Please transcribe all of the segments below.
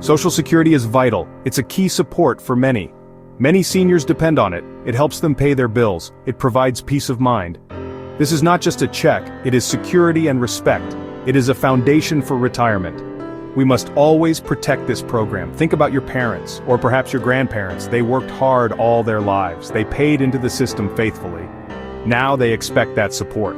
Social Security is vital. It's a key support for many. Many seniors depend on it. It helps them pay their bills. It provides peace of mind. This is not just a check, it is security and respect. It is a foundation for retirement. We must always protect this program. Think about your parents, or perhaps your grandparents. They worked hard all their lives. They paid into the system faithfully. Now they expect that support.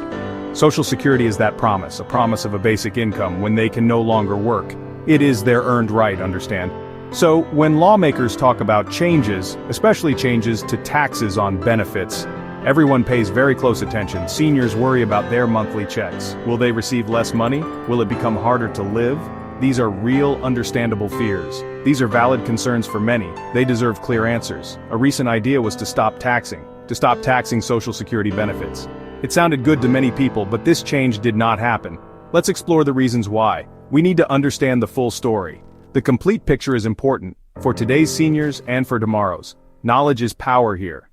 Social Security is that promise, a promise of a basic income when they can no longer work. It is their earned right, understand? So, when lawmakers talk about changes, especially changes to taxes on benefits, everyone pays very close attention. Seniors worry about their monthly checks. Will they receive less money? Will it become harder to live? These are real, understandable fears. These are valid concerns for many. They deserve clear answers. A recent idea was to stop taxing Social Security benefits. It sounded good to many people, but this change did not happen. Let's explore the reasons why. We need to understand the full story. The complete picture is important, for today's seniors and for tomorrow's. Knowledge is power here.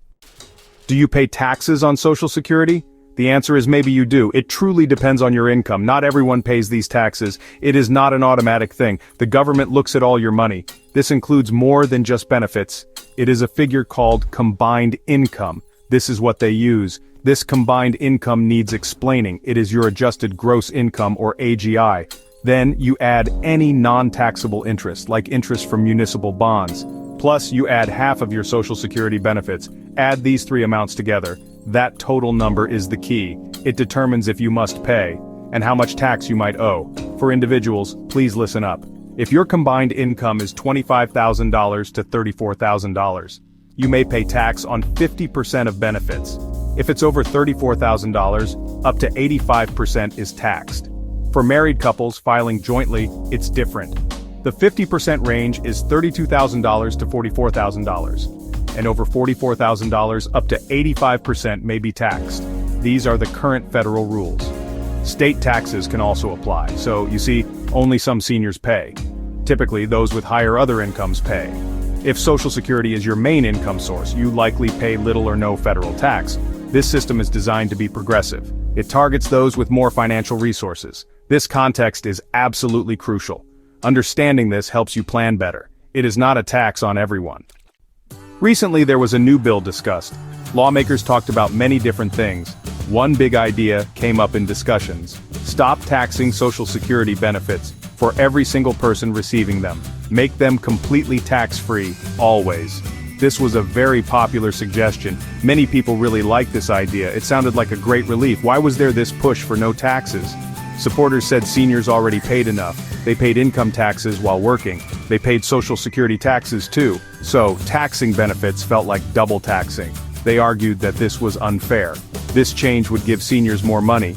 Do you pay taxes on Social Security? The answer is maybe you do. It truly depends on your income. Not everyone pays these taxes. It is not an automatic thing. The government looks at all your money. This includes more than just benefits. It is a figure called combined income. This is what they use. This combined income needs explaining. It is your adjusted gross income, or AGI. Then you add any non-taxable interest, like interest from municipal bonds. Plus you add half of your Social Security benefits. Add these three amounts together. That total number is the key. It determines if you must pay, and how much tax you might owe. For individuals, please listen up. If your combined income is $25,000 to $34,000, you may pay tax on 50% of benefits. If it's over $34,000, up to 85% is taxed. For married couples filing jointly, it's different. The 50% range is $32,000 to $44,000, and over $44,000 up to 85% may be taxed. These are the current federal rules. State taxes can also apply, so you see, only some seniors pay. Typically, those with higher other incomes pay. If Social Security is your main income source, you likely pay little or no federal tax. This system is designed to be progressive. It targets those with more financial resources. This context is absolutely crucial. Understanding this helps you plan better. It is not a tax on everyone. Recently there was a new bill discussed. Lawmakers talked about many different things. One big idea came up in discussions. Stop taxing Social Security benefits for every single person receiving them. Make them completely tax-free, always. This was a very popular suggestion. Many people really liked this idea. It sounded like a great relief. Why was there this push for no taxes? Supporters said seniors already paid enough. They paid income taxes while working. They paid Social Security taxes too. So, taxing benefits felt like double taxing. They argued that this was unfair. This change would give seniors more money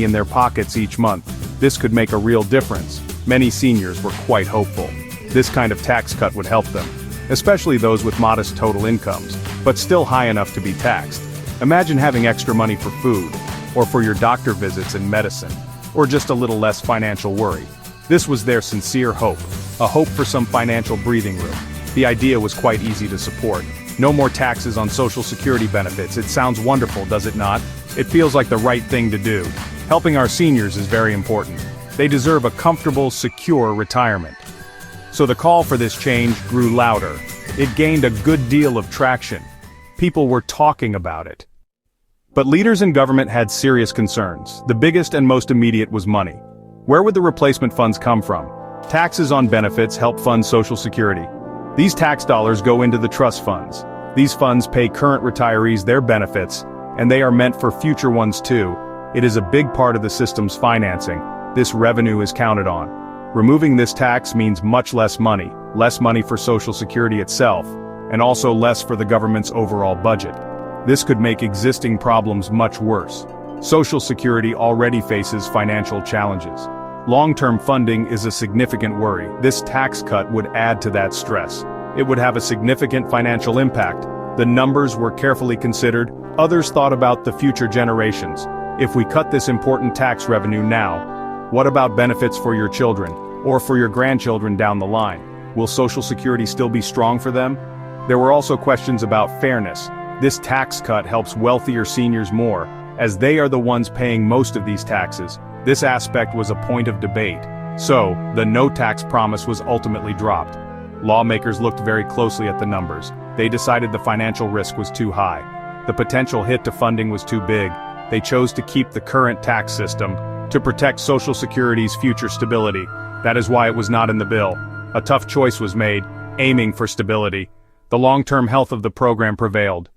in their pockets each month. This could make a real difference. Many seniors were quite hopeful. This kind of tax cut would help them, especially those with modest total incomes, but still high enough to be taxed. Imagine having extra money for food, or for your doctor visits and medicine, or just a little less financial worry. This was their sincere hope, a hope for some financial breathing room. The idea was quite easy to support. No more taxes on Social Security benefits. It sounds wonderful, does it not? It feels like the right thing to do. Helping our seniors is very important. They deserve a comfortable, secure retirement. So the call for this change grew louder. It gained a good deal of traction. People were talking about it. But leaders in government had serious concerns. The biggest and most immediate was money. Where would the replacement funds come from? Taxes on benefits help fund Social Security. These tax dollars go into the trust funds. These funds pay current retirees their benefits, and they are meant for future ones too. It is a big part of the system's financing. This revenue is counted on. Removing this tax means much less money for Social Security itself, and also less for the government's overall budget. This could make existing problems much worse. Social Security already faces financial challenges. Long-term funding is a significant worry. This tax cut would add to that stress. It would have a significant financial impact. The numbers were carefully considered. Others thought about the future generations. If we cut this important tax revenue now, what about benefits for your children, or for your grandchildren down the line? Will Social Security still be strong for them? There were also questions about fairness. This tax cut helps wealthier seniors more, as they are the ones paying most of these taxes. This aspect was a point of debate. So, the no-tax promise was ultimately dropped. Lawmakers looked very closely at the numbers. They decided the financial risk was too high. The potential hit to funding was too big. They chose to keep the current tax system to protect Social Security's future stability. That is why it was not in the bill. A tough choice was made, aiming for stability. The long-term health of the program prevailed.